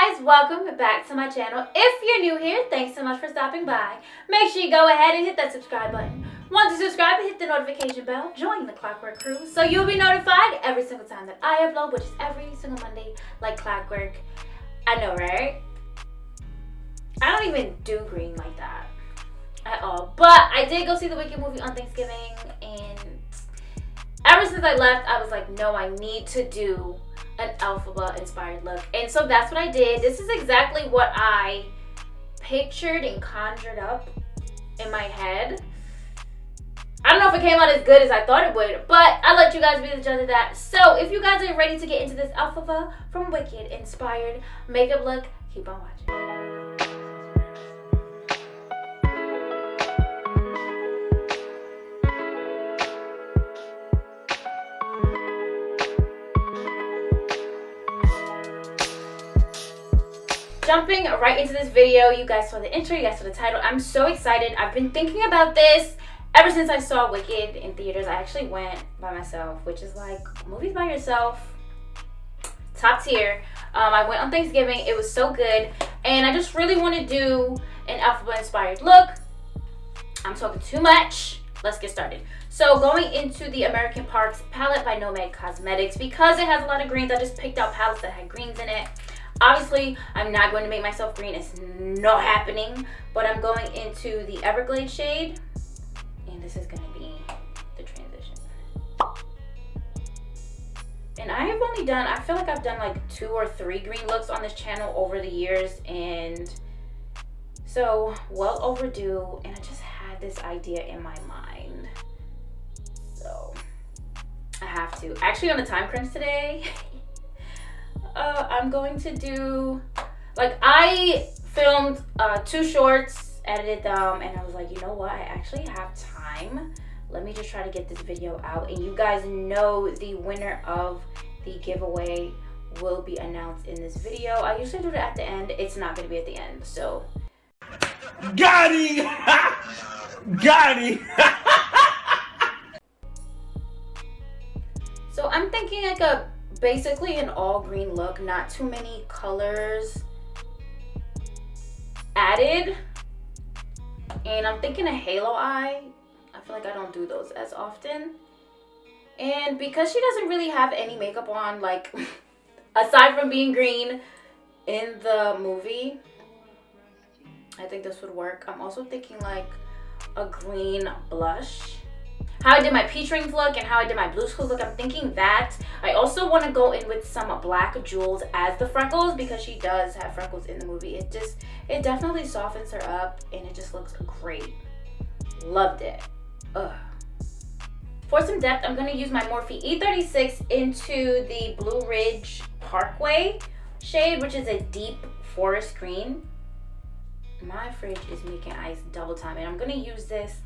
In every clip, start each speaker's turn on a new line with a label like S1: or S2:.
S1: guys, welcome back to my channel. If you're new here, thanks so much for stopping by. Make sure you go ahead and hit that subscribe button. Want to subscribe, hit the notification bell, join the Clockwork crew so you'll be notified every single time that I upload, which is every single Monday like clockwork. I know, right? I don't even do green like that at all, but I did go see the Wicked movie on Thanksgiving, and ever since I left, I was like, no, I need to do an Elphaba inspired look. And so that's what I did. This is exactly what I pictured and conjured up in my head. I don't know if it came out as good as I thought it would, but I'll let you guys be the judge of that. So if you guys are ready to get into this Elphaba from Wicked inspired makeup look, keep on watching. Jumping right into this video, you guys saw the intro, you guys saw the title. I'm so excited. I've been thinking about this ever since I saw Wicked in theaters. I actually went by myself, which is like, movies by yourself, top tier. I went on Thanksgiving. It was so good, and I just really want to do an Elphaba inspired look. I'm talking too much. Let's get started. So going into the American Parks palette by Nomad Cosmetics, because it has a lot of greens, I just picked out palettes that had greens in it. Obviously, I'm not going to make myself green. It's not happening. But I'm going into the Everglade shade. And this is going to be the transition. And I have only done, I feel like I've done like 2 or 3 green looks on this channel over the years. And so, well overdue. And I just had this idea in my mind. So, I have to. Actually, on the time crunch today, I'm going to do, like, I filmed 2 shorts, edited them, and I was like, you know what, I actually have time. Let me just try to get this video out. And you guys know the winner of the giveaway will be announced in this video. I usually do it at the end. It's not going to be at the end, so.
S2: Got it! Got it!
S1: So I'm thinking like basically an all green look, not too many colors added. And I'm thinking a halo eye. I feel like I don't do those as often. And because she doesn't really have any makeup on, like, aside from being green in the movie, I think this would work. I'm also thinking like a green blush. How I did my peach rings look and how I did my blue schools look, I'm thinking that. I also want to go in with some black jewels as the freckles, because she does have freckles in the movie. It definitely softens her up, and it just looks great. Loved it. Ugh. For some depth, I'm going to use my Morphe E36 into the Blue Ridge Parkway shade, which is a deep forest green. My fridge is making ice double time, and I'm going to use this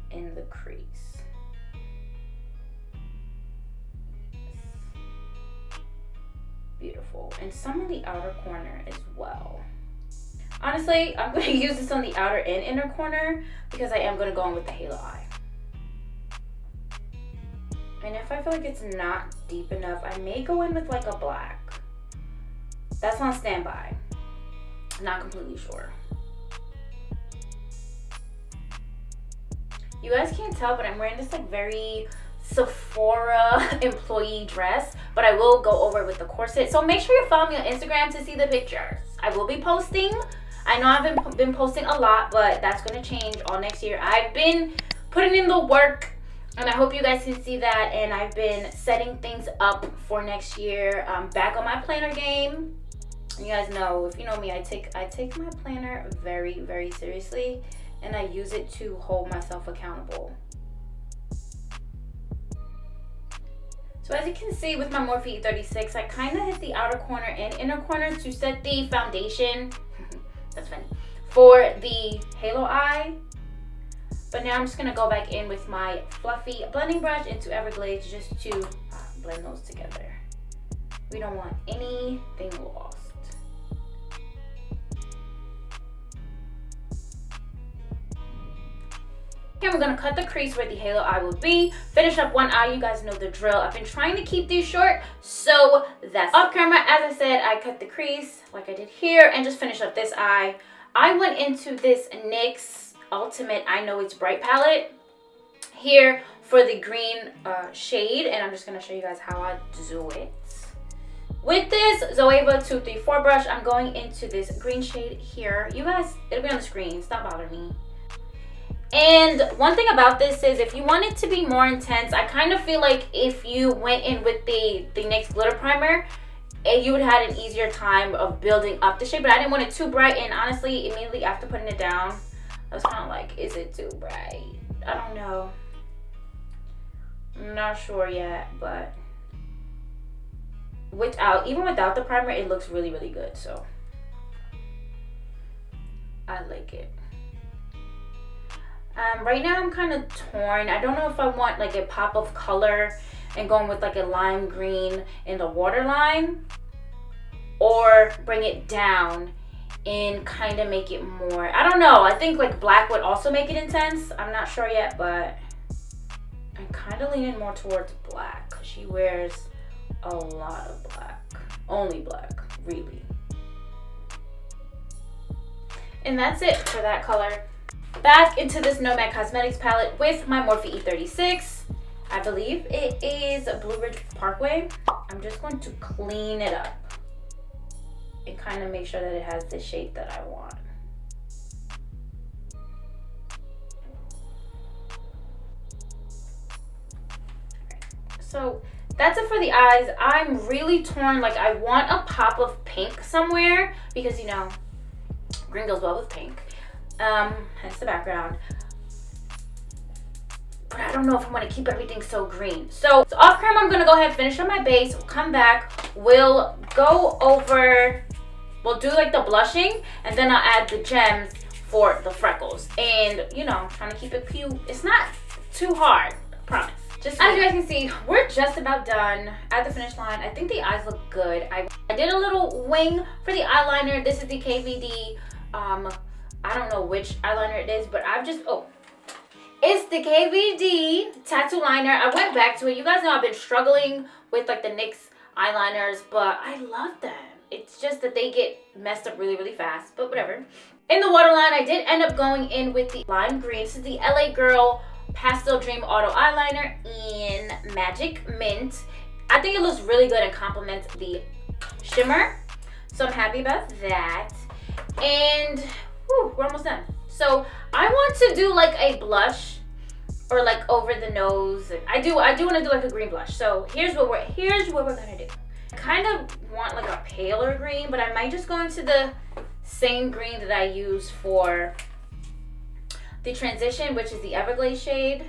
S1: in the crease. Beautiful. And some in the outer corner as well. Honestly, I'm going to use this on the outer and inner corner because I am going to go in with the halo eye. And if I feel like it's not deep enough, I may go in with like a black. That's on standby. Not completely sure. You guys can't tell, but I'm wearing this like very Sephora employee dress, but I will go over it with the corset. So make sure you follow me on Instagram to see the pictures. I will be posting. I know I've been posting a lot, but that's going to change all next year. I've been putting in the work, and I hope you guys can see that. And I've been setting things up for next year. I'm back on my planner game. You guys know, if you know me, I take my planner very, very seriously. And I use it to hold myself accountable. So as you can see with my Morphe 36, I kind of hit the outer corner and inner corner to set the foundation. That's funny. For the halo eye. But now I'm just going to go back in with my fluffy blending brush into Everglades just to blend those together. We don't want anything lost. Okay, I'm gonna cut the crease where the halo eye will be. Finish up one eye, you guys know the drill. I've been trying to keep these short, so that's off camera. As I said, I cut the crease like I did here and just finished up this eye. I went into this NYX Ultimate I Know It's Bright palette here for the green shade, and I'm just going to show you guys how I do it. With this Zoeva 234 brush, I'm going into this green shade here. You guys, it'll be on the screen. Stop bothering me. And one thing about this is if you want it to be more intense, I kind of feel like if you went in with the NYX glitter primer, you would have had an easier time of building up the shade. But I didn't want it too bright, and honestly, immediately after putting it down, I was kind of like, is it too bright? I don't know. I'm not sure yet, but even without the primer, it looks really, really good. So I like it. Right now I'm kind of torn. I don't know if I want like a pop of color and going with like a lime green in the waterline, or bring it down and kind of make it more, I don't know. I think like black would also make it intense. I'm not sure yet, but I'm kind of leaning more towards black. She wears a lot of black. Only black, really. And that's it for that color. Back into this Nomad Cosmetics palette with my Morphe E36. I believe it is Blue Ridge Parkway. I'm just going to clean it up and kind of make sure that it has the shape that I want. So that's it for the eyes. I'm really torn. Like, I want a pop of pink somewhere because, you know, green goes well with pink. Hence the background. But I don't know if I want to keep everything so green. So off camera, I'm going to go ahead and finish on my base. We'll come back. We'll go over, we'll do like the blushing, and then I'll add the gems for the freckles. And, you know, trying to keep it cute. It's not too hard, I promise. Just as you guys can see, we're just about done at the finish line. I think the eyes look good. I did a little wing for the eyeliner. This is the KVD, I don't know which eyeliner it is, but I've just, it's the KVD tattoo liner. I went back to it. You guys know I've been struggling with like the NYX eyeliners, but I love them. It's just that they get messed up really, really fast, but whatever. In the waterline, I did end up going in with the lime green. This is the LA Girl Pastel Dream Auto Eyeliner in Magic Mint. I think it looks really good and complements the shimmer, so I'm happy about that. And whew, we're almost done. So I want to do like a blush or like over the nose. I do want to do like a green blush. So here's what we're gonna do. I kind of want like a paler green, but I might just go into the same green that I use for the transition, which is the Everglade shade.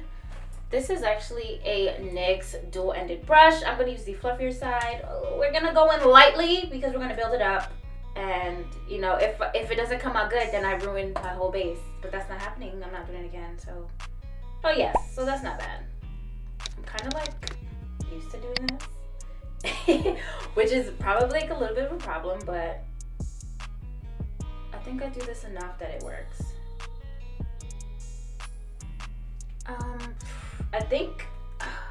S1: This is actually a NYX dual-ended brush. I'm gonna use the fluffier side. We're gonna go in lightly because we're gonna build it up. And, you know, if it doesn't come out good, then I ruined my whole base. But that's not happening. I'm not doing it again, so. Oh, yes. So that's not bad. I'm kind of, like, used to doing this. Which is probably, like, a little bit of a problem, but I think I do this enough that it works. I think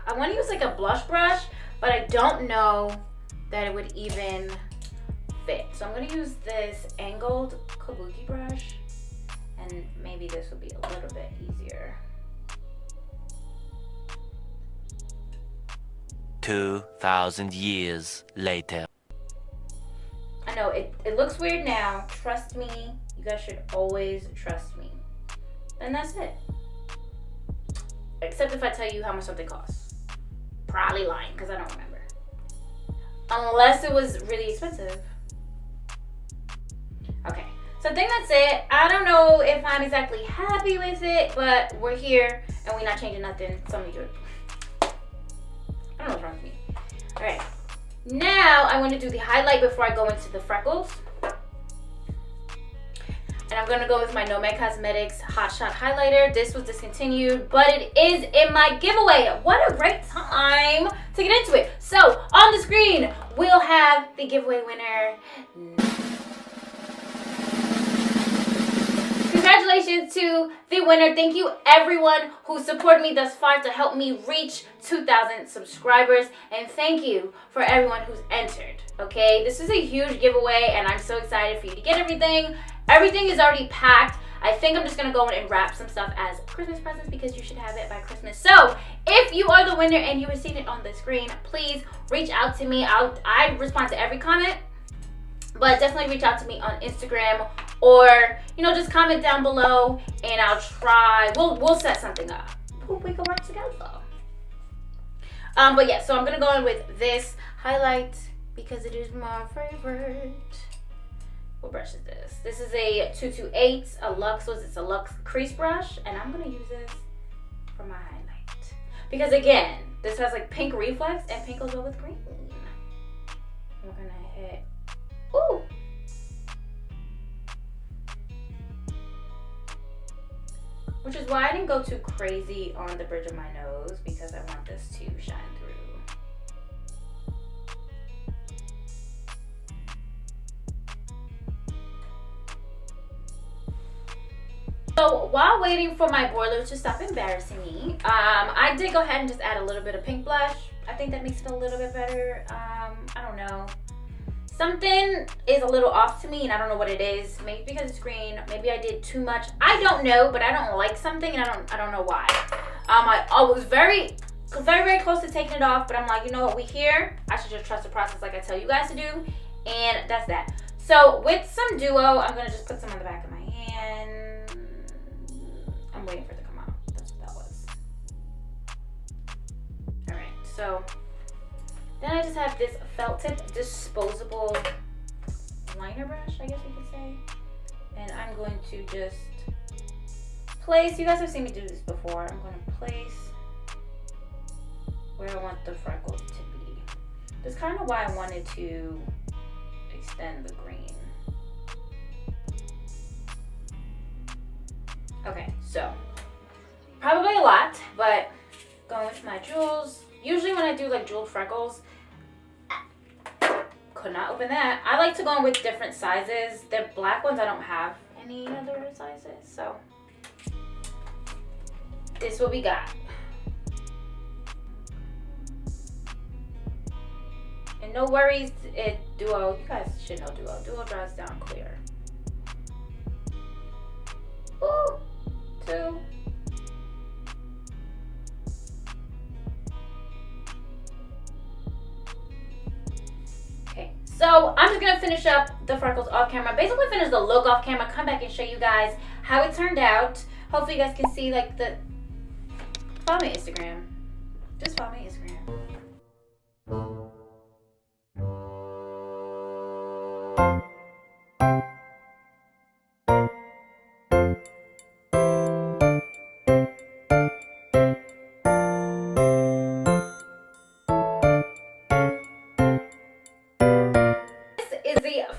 S1: I want to use, like, a blush brush, but I don't know that it would even fit. So I'm going to use this angled kabuki brush, and maybe this will be a little bit easier.
S3: 2,000 years later.
S1: I know it looks weird now. Trust me. You guys should always trust me. And that's it. Except if I tell you how much something costs. Probably lying because I don't remember. Unless it was really expensive. Okay, so I think that's it. I don't know if I'm exactly happy with it, but we're here and we're not changing nothing, so I'm gonna do it. I don't know what's wrong with me. All right, now I want to do the highlight before I go into the freckles. And I'm gonna go with my Nomad Cosmetics Hot Shot Highlighter. This was discontinued, but it is in my giveaway. What a great time to get into it. So on the screen, we'll have the giveaway winner. congratulations to the winner. Thank you everyone who supported me thus far to help me reach 2,000 subscribers. And thank you for everyone who's entered, okay? This is a huge giveaway and I'm so excited for you to get everything. Everything is already packed. I think I'm just going to go and wrap some stuff as Christmas presents because you should have it by Christmas. So if you are the winner and you have seen it on the screen, please reach out to me. I respond to every comment, but definitely reach out to me on Instagram or, you know, just comment down below and I'll try. We'll set something up. We can work together. But yeah, so I'm going to go in with this highlight because it is my favorite. What brush is this? This is a 228, a Luxe, it's a Luxe crease brush, and I'm gonna use this for my highlight. Because again, this has like pink reflex and pink goes well with green. We're gonna hit, ooh! Which is why I didn't go too crazy on the bridge of my nose because I want this to shine through. So while waiting for my boiler to stop embarrassing me, I did go ahead and just add a little bit of pink blush. I think that makes it a little bit better. I don't know. Something is a little off to me and I don't know what it is. Maybe because it's green. Maybe I did too much. I don't know, but I don't like something and I don't know why. I was very close to taking it off, but I'm like, you know what, we here. I should just trust the process like I tell you guys to do. And that's that. So with some Duo, I'm gonna just put some on the back of my hand. I'm waiting for it to come out. That's what that was. Alright, so then I just have this felt tip disposable liner brush, I guess you could say. And I'm going to just place, you guys have seen me do this before. I'm going to place where I want the freckles to be. That's kind of why I wanted to extend the green. Okay, so probably a lot, but going with my jewels. Usually when I do like jeweled freckles, could not open that. I like to go in with different sizes. The black ones I don't have any other sizes, so this is what we got. And no worries, Duo, you guys should know Duo. Duo dries down clear. Ooh. 2. Okay, so I'm just gonna finish up the freckles off camera. Basically finish the look off camera, come back and show you guys how it turned out. Hopefully you guys can see like follow me on Instagram. Just follow me on Instagram.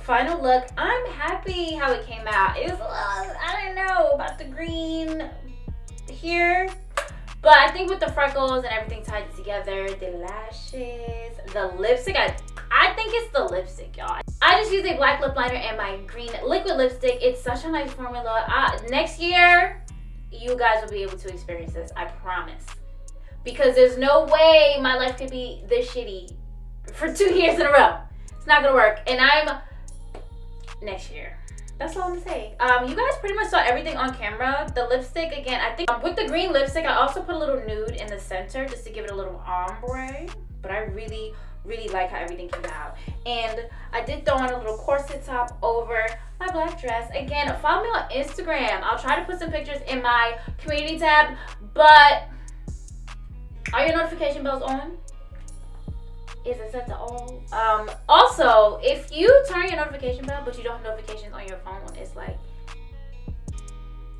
S1: Final look. I'm happy how it came out. It was, I don't know about the green here, but I think with the freckles and everything tied together, the lashes, the lipstick, I think it's the lipstick, y'all. I just used a black lip liner and my green liquid lipstick. It's such a nice formula. Next year, you guys will be able to experience this, I promise. Because there's no way my life could be this shitty for 2 years in a row. It's not gonna work. And next year. That's all I'm gonna say. You guys pretty much saw everything on camera. The lipstick, again, I think with the green lipstick, I also put a little nude in the center just to give it a little ombre. But I really like how everything came out. And I did throw on a little corset top over my black dress. Again, follow me on Instagram. I'll try to put some pictures in my community tab. But are your notification bells on? Is it set to all? Also, if you turn your notification bell but you don't have notifications on your phone, it's like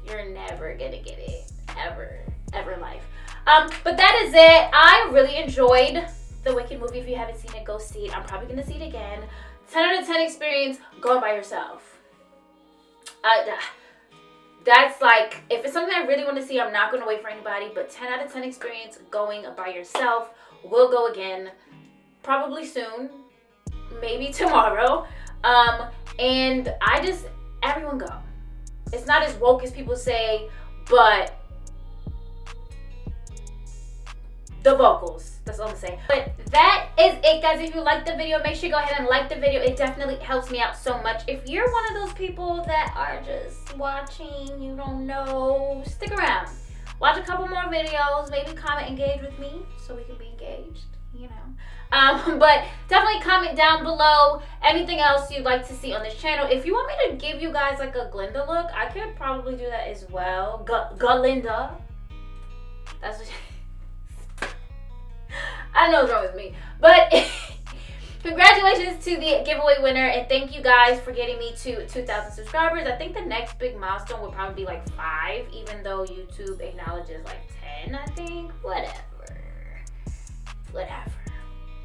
S1: you're never gonna get it ever in life. But that is it. I really enjoyed the Wicked movie. If you haven't seen it, go see it. I'm probably gonna see it again. 10 out of 10 experience going by yourself. That's like, if it's something I really want to see, I'm not gonna wait for anybody, but 10 out of 10 experience going by yourself. We'll go again probably soon, maybe tomorrow. And everyone go. It's not as woke as people say, but the vocals. That's all I'm saying. But that is it, guys. If you liked the video, make sure you go ahead and like the video. It definitely helps me out so much. If you're one of those people that are just watching, you don't know, stick around. Watch a couple more videos. Maybe comment, engage with me so we can be engaged, you know. But definitely comment down below anything else you'd like to see on this channel. If you want me to give you guys like a Glinda look, I could probably do that as well. Glinda. That's what I know what's wrong with me. But congratulations to the giveaway winner, and thank you guys for getting me to 2,000 subscribers. I think the next big milestone would probably be like 5, even though YouTube acknowledges like 10, I think. Whatever.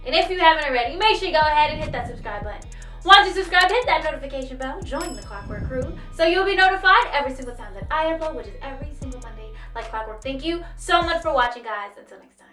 S1: And if you haven't already, make sure you go ahead and hit that subscribe button. Once you subscribe, hit that notification bell, join the Clockwork crew, so you'll be notified every single time that I upload, which is every single Monday, like clockwork. Thank you so much for watching, guys. Until next time.